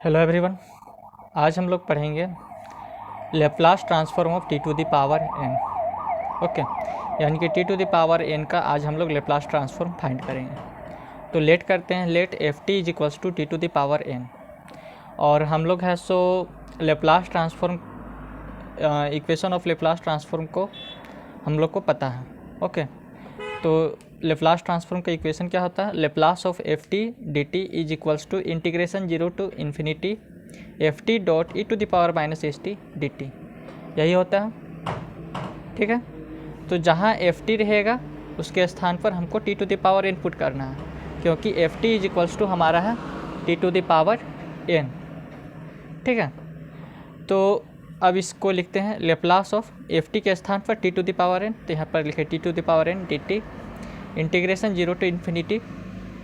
Hello everyone. आज हम लोग पढ़ेंगे Laplace transform of t to the power n. Okay, यानी कि t to the power n का आज हम लोग लेप्लास ट्रांसफॉर्म फाइंड करेंगे। तो लेट करते हैं, let f t is equals to t to the power n. और हम लोग है so Laplace transform equation of Laplace transform को हम लोग को पता है। ओके, तो लेप्लास ट्रांसफॉर्म का इक्वेशन क्या होता है? Laplace of f t d t is equals to integration 0 to infinity f t dot e to the power minus s t d t, यही होता है। ठीक है, तो जहाँ एफ टी रहेगा उसके स्थान पर हमको t to the power n put करना है, क्योंकि f t is equals to हमारा है t to the power n. ठीक है, तो अब इसको लिखते हैं लेप्लास ऑफ एफ टी के स्थान पर t to the power n, तो यहाँ पर लिखे t to the power n d t integration 0 to infinity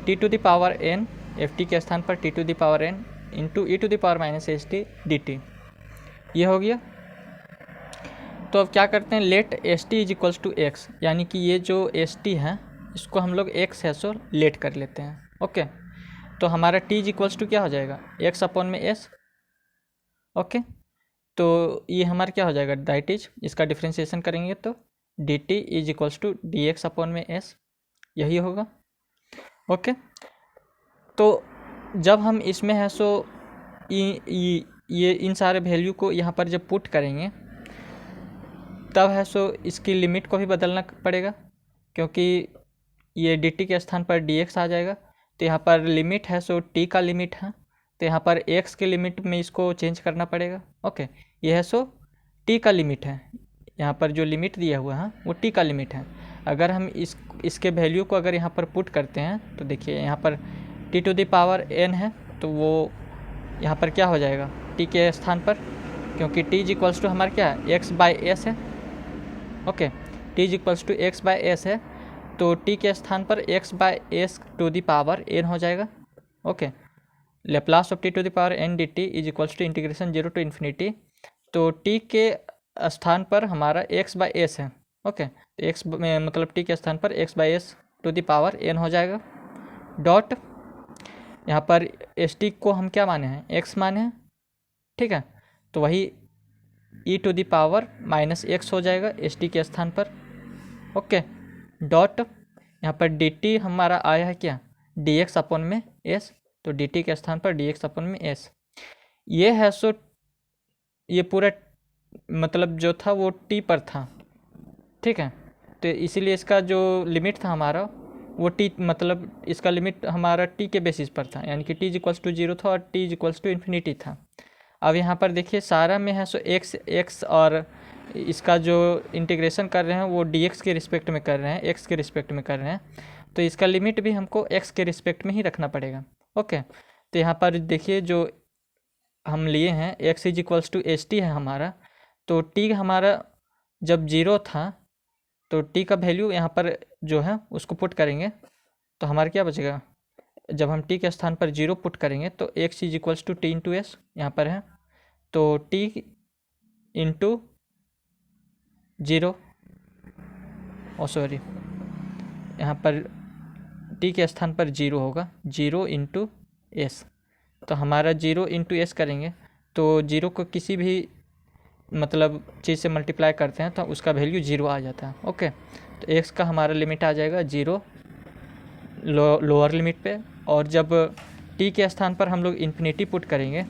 t to the power n f t के स्थान पर t to the power n into e to the power minus s t d t, ये हो गया। तो अब क्या करते हैं, let s t is equals to x, यानी कि ये जो एस टी है इसको हम लोग एक्स है सो लेट कर लेते हैं। ओके, तो हमारा टी इज इक्वल्स टू क्या हो जाएगा, एक्स अपॉन में एस। ओके, तो ये हमारा क्या हो जाएगा, दैट इज, इसका डिफ्रेंशिएशन करेंगे तो d t is equals to d x upon में एस, यही होगा। ओके, तो जब हम इसमें है सो ये इन सारे वैल्यू को यहाँ पर जब पुट करेंगे तब है सो इसकी लिमिट को भी बदलना पड़ेगा, क्योंकि ये डी टी के स्थान पर डी एक्स आ जाएगा। तो यहाँ पर लिमिट है सो टी का लिमिट है, तो यहाँ पर एक्स के लिमिट में इसको चेंज करना पड़ेगा। ओके, ये है सो टी का लिमिट है, यहाँ पर जो लिमिट दिया हुआ है वो टी का लिमिट है। अगर हम इसके वैल्यू को अगर यहाँ पर पुट करते हैं तो देखिए यहाँ पर t to the power n है, तो वो यहाँ पर क्या हो जाएगा टी के स्थान पर, क्योंकि टी इज इक्वल्स टू हमारा क्या है, एक्स बाई एस है। Okay, t is equals to x by s है, तो टी के स्थान पर x by s to the power n हो जाएगा। Okay, Laplace of t to the power n d t is equals to integration 0 to infinity, तो t के स्थान पर हमारा एक्स बाई एस है। ओके, तो एक्स में मतलब टी के स्थान पर x by s to the power n हो जाएगा, डॉट यहाँ पर एस टी को हम क्या माने हैं, एक्स माने हैं। ठीक है, तो वही e to the power minus x हो जाएगा एस टी के स्थान पर। ओके, डॉट यहाँ पर डी टी हमारा आया है क्या, डी एक्स अपॉन में एस, तो डी टी के स्थान पर डी एक्स अपॉन में एस। ये है सो ये पूरा मतलब जो था वो टी पर था। ठीक है, तो इसीलिए इसका जो लिमिट था हमारा वो टी, मतलब इसका लिमिट हमारा टी के बेसिस पर था, यानी कि टी इज इक्वल्स टू 0 था और t is equals to infinity था। अब यहाँ पर देखिए सारा में है सो एक्स और इसका जो इंटीग्रेशन कर रहे हैं वो डी एक्स के रिस्पेक्ट में कर रहे हैं, एक्स के रिस्पेक्ट में कर रहे हैं, तो इसका लिमिट भी हमको एक्स के रिस्पेक्ट में ही रखना पड़ेगा। ओके, तो यहाँ पर देखिए जो हम लिए हैं x is equals to h t है हमारा, तो टी हमारा जब 0 था तो टी का वैल्यू यहाँ पर जो है उसको पुट करेंगे तो हमारा क्या बचेगा, जब हम टी के स्थान पर 0 पुट करेंगे तो x is equals to t into s यहाँ पर है, तो टी इंटू 0, ओ सॉरी यहाँ पर टी के स्थान पर 0 होगा, 0 इंटू एस, तो हमारा 0 इंटू एस करेंगे तो 0 को किसी भी मतलब चीज़ से मल्टीप्लाई करते हैं तो उसका वैल्यू 0 आ जाता है। ओके, तो एक्स का हमारा लिमिट आ जाएगा 0 लोअर लिमिट पे, और जब टी के स्थान पर हम लोग इन्फिनिटी पुट करेंगे,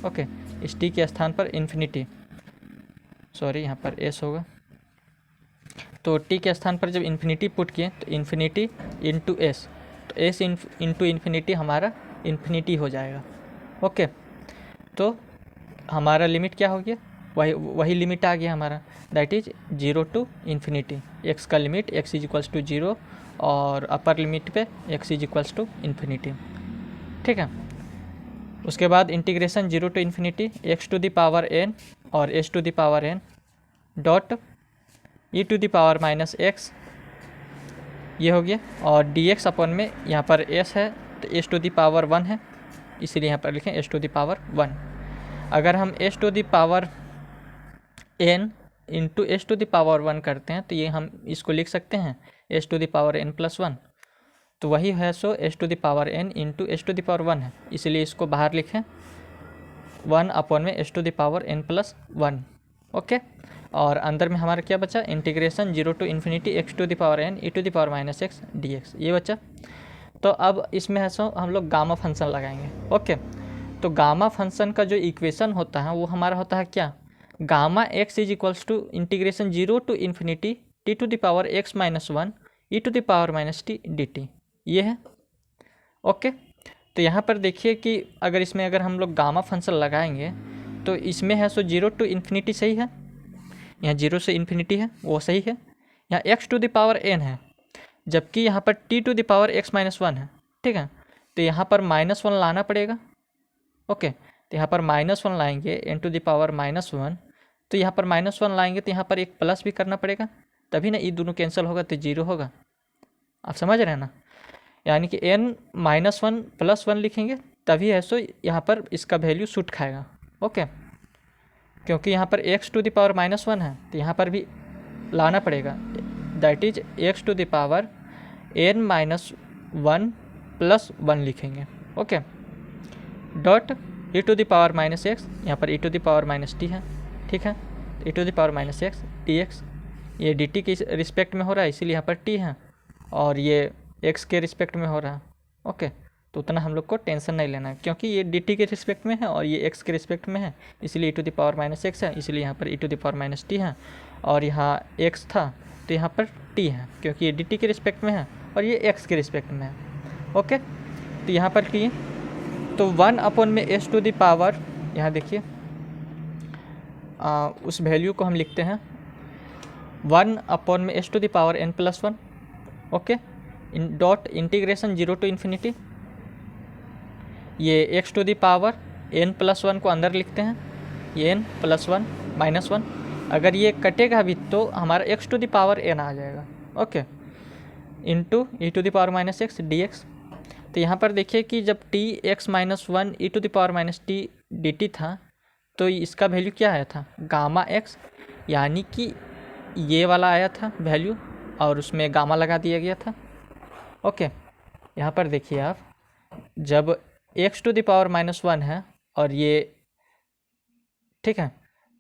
ओके, इस टी के स्थान पर इन्फिनिटी, सॉरी यहाँ पर एस होगा, तो टी के स्थान पर जब इन्फिनिटी पुट किए तो इन्फिनिटी इंटू एस, तो एस इंटू इन्फिनिटी हमारा इन्फिनिटी हो जाएगा। ओके, तो हमारा लिमिट क्या हो गया, वही लिमिट आ गया हमारा, that is 0 to infinity, x का limit x is equals to 0 और अपर लिमिट पे x is equals to infinity. ठीक है, उसके बाद integration 0 to infinity x to the power n और s to the power n dot e to the power minus x, ये हो गया, और डी एक्स अपॉन में यहाँ पर एस है तो एस टू द पावर 1 है, इसीलिए यहाँ पर लिखें एस टू द पावर 1। अगर हम s to the power n into s to the power 1 करते हैं तो ये हम इसको लिख सकते हैं s to the power n plus 1, तो वही है so s to the power n into s to the power 1 है, इसलिए इसको बाहर लिखें 1 अपॉन में h to the power n plus 1। Okay, और अंदर में हमारा क्या बचा, integration 0 to infinity x to the power n e to the power minus x dx, ये बचा। तो अब इसमें है सो हम लोग गामा फंक्शन लगाएंगे। ओके, तो गामा फंक्शन का जो इक्वेशन होता है वो हमारा होता है क्या, gamma x is equals to integration 0 to infinity t to the power x minus 1 e to the power minus t d t, ये है। ओके, तो यहाँ पर देखिए कि अगर इसमें अगर हम लोग गामा फंक्शन लगाएंगे तो इसमें है सो 0 टू इन्फिनिटी सही है, यहाँ 0 से इन्फिनिटी है वो सही है, यहाँ x to the power n है, जबकि यहाँ पर t to the power x minus 1 है। ठीक है, तो यहाँ पर -1 लाना पड़ेगा। ओके, तो यहाँ पर -1 लाएंगे n टू द पावर -1, तो यहाँ पर -1 लाएंगे तो यहाँ पर एक प्लस भी करना पड़ेगा, तभी ना ये दोनों कैंसिल होगा तो 0 होगा। आप समझ रहे हैं ना, यानी कि n -1 प्लस 1 लिखेंगे तभी है सो यहाँ पर इसका वैल्यू सूट खाएगा। ओके, क्योंकि यहाँ पर x टू द पावर -1 है तो यहाँ पर भी लाना पड़ेगा, that is x to the power n minus 1 plus 1 लिखेंगे। Okay, dot e to the power -x, यहाँ पर e to the power -t है। ठीक है, e to the power -x dx, ये dt के रिस्पेक्ट में हो रहा है इसीलिए यहाँ पर t है, और ये x के रिस्पेक्ट में हो रहा है। ओके, तो उतना हम लोग को टेंशन नहीं लेना है क्योंकि ये dt के रिस्पेक्ट में है और ये x के रिस्पेक्ट में है, इसलिए e to the power -x है, इसलिए यहाँ पर e to the power -t है, और यहाँ x था तो यहाँ पर t है क्योंकि ये dt के रिस्पेक्ट में है और ये x के रिस्पेक्ट में है। ओके, तो यहाँ पर किए तो 1 अपॉन में h टू द पावर, यहाँ देखिए उस वैल्यू को हम लिखते हैं 1 अपॉन में h to the power n plus 1। Okay, dot integration 0 to infinity, ये x to the power n plus 1 को अंदर लिखते हैं, ये n प्लस 1 माइनस 1, अगर ये कटेगा भी तो हमारा x to the power n आ जाएगा। Okay, into e to the power -x dx। तो यहाँ पर देखिए कि जब t x minus 1 e to the power -t dt था तो इसका वैल्यू क्या आया था, गामा x, यानी कि ये वाला आया था वैल्यू और उसमें गामा लगा दिया गया था। ओके, यहाँ पर देखिए आप, जब x टू द पावर -1 है और ये, ठीक है,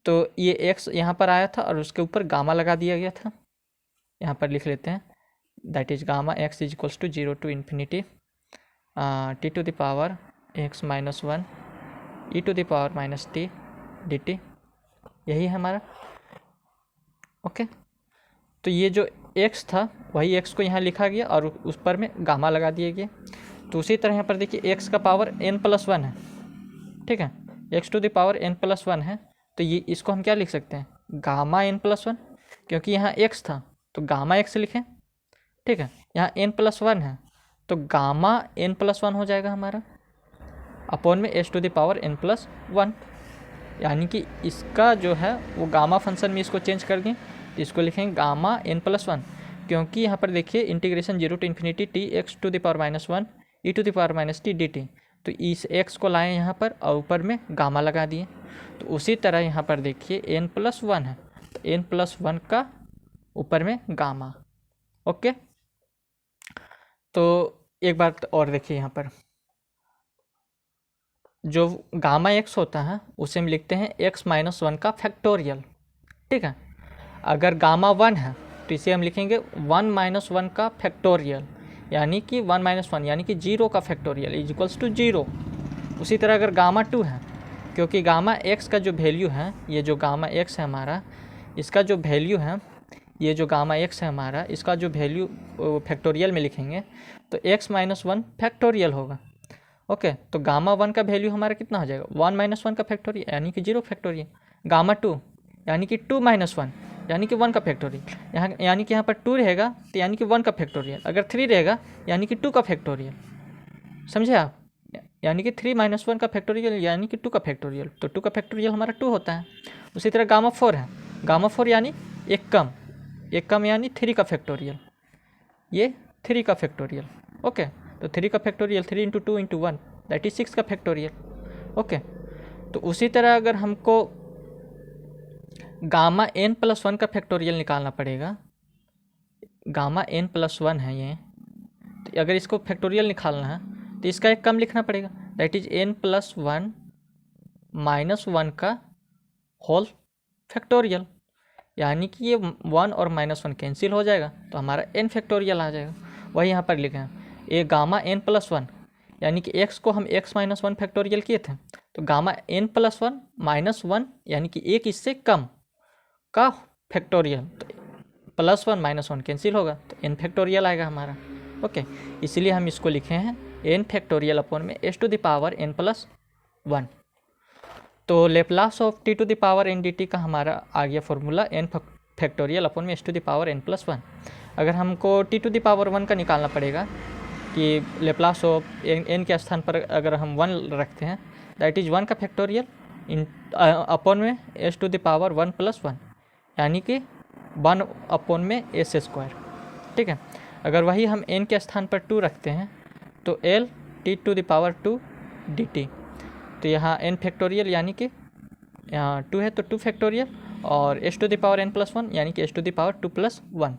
तो ये x यहाँ पर आया था और उसके ऊपर गामा लगा दिया गया था। यहाँ पर लिख लेते हैं, that is gamma x is equals to 0 to infinity t to the power x minus 1 e to the power -t dt, यही है हमारा। ओके, तो ये जो x था वही x को यहाँ लिखा गया और उस पर में गामा लगा दिया गया। तो उसी तरह यहाँ पर देखिए x का पावर n प्लस 1 है। ठीक है, x to the power n plus 1 है, तो ये इसको हम क्या लिख सकते हैं, गामा n प्लस 1, क्योंकि यहाँ x था तो गामा x लिखें। ठीक है, यहाँ n प्लस 1 है तो गामा n प्लस 1 हो जाएगा हमारा, अपॉन में h to the power n plus 1, यानी कि इसका जो है वो गामा फंक्शन में इसको चेंज कर दें तो इसको लिखेंगे गामा n प्लस 1, क्योंकि यहाँ पर देखिए integration 0 to infinity t x to the power -1 e to the power -t dt, तो इस x को लाएँ यहाँ पर और ऊपर में गामा लगा दिए। तो उसी तरह यहाँ पर देखिए n प्लस 1 है तो n प्लस 1 का ऊपर में गामा। ओके, तो एक बार और देखिए, यहाँ पर जो गामा x होता है उसे हम लिखते हैं x माइनस 1 का फैक्टोरियल। ठीक है, अगर गामा 1 है तो इसे हम लिखेंगे 1 माइनस 1 का फैक्टोरियल, यानी कि 1 माइनस 1 यानी कि 0 का फैक्टोरियल इज इक्वल्स टू 0। उसी तरह अगर गामा 2 है, क्योंकि गामा x का जो वैल्यू है, ये जो गामा x है हमारा, इसका जो वैल्यू है, ये जो गामा x है हमारा, इसका जो वैल्यू फैक्टोरियल में लिखेंगे तो x माइनस 1 फैक्टोरियल होगा। ओके, तो गामा 1 का वैल्यू हमारा कितना हो जाएगा, 1 माइनस 1 का फैक्टोरियल यानी कि 0 फैक्टोरियल। गामा 2 यानी कि 2 माइनस 1 यानी कि 1 का फैक्टोरियल, यहाँ यानी कि यहाँ पर 2 रहेगा तो यानी कि 1 का फैक्टोरियल, अगर 3 रहेगा यानी कि 2 का फैक्टोरियल। समझे आप, यानी कि 3 माइनस 1 का फैक्टोरियल यानी कि 2 का फैक्टोरियल, तो 2 का फैक्टोरियल हमारा 2 होता है। उसी तरह गामा 4 है, गामा 4 यानी एक कम यानी 3 का फैक्टोरियल, ये 3 का फैक्टोरियल। ओके, तो 3 का factorial 3 into 2 into 1 that is 6 का फैक्टोरियल। ओके, तो उसी तरह अगर हमको गामा n प्लस 1 का फैक्टोरियल निकालना पड़ेगा, गामा n प्लस 1 है ये, तो अगर इसको फैक्टोरियल निकालना है तो इसका एक कम लिखना पड़ेगा, दैट इज n प्लस 1 -1 का होल फैक्टोरियल, यानी कि ये 1 और -1 कैंसिल हो जाएगा तो हमारा n फैक्टोरियल आ जाएगा। वही यहाँ पर लिखे हैं ए गामा n+1, यानी कि x को हम x - 1 फैक्टोरियल किए थे, तो गामा n+1 -1 यानी कि एक इससे कम का फैक्टोरियल, तो +1 -1 कैंसिल होगा तो n फैक्टोरियल आएगा हमारा। ओके, इसलिए हम इसको लिखे हैं n फैक्टोरियल अपॉन में s⁴ n+1। तो लेप्लास ऑफ t⁴n dt का हमारा आ गया फॉर्मूला n फैक्टोरियल अपॉन में s⁴ n+1। अगर हमको t⁴1 का निकालना पड़ेगा कि लेप्लास ऑफ n के स्थान पर अगर हम 1 रखते हैं, दैट इज़ 1 का फैक्टोरियल इन अपॉन में s⁴1+1, यानी कि 1 अपॉन में s²। ठीक है, अगर वही हम n के स्थान पर 2 रखते हैं तो l t⁴2 dt, तो यहाँ n फैक्टोरियल यानी कि यहाँ 2 है तो 2 फैक्टोरियल, और s⁴n+1 यानी कि s⁴2+1,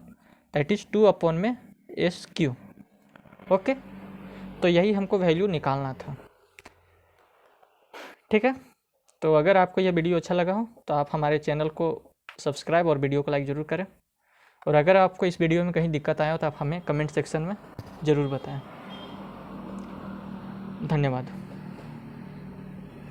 दैट इज़ 2 अपॉन में s³। ओके, तो यही हमको वैल्यू निकालना था। ठीक है, तो अगर आपको यह वीडियो अच्छा लगा हो तो आप हमारे चैनल को सब्सक्राइब और वीडियो को लाइक ज़रूर करें, और अगर आपको इस वीडियो में कहीं दिक्कत आया हो तो आप हमें कमेंट सेक्शन में ज़रूर बताएं। धन्यवाद।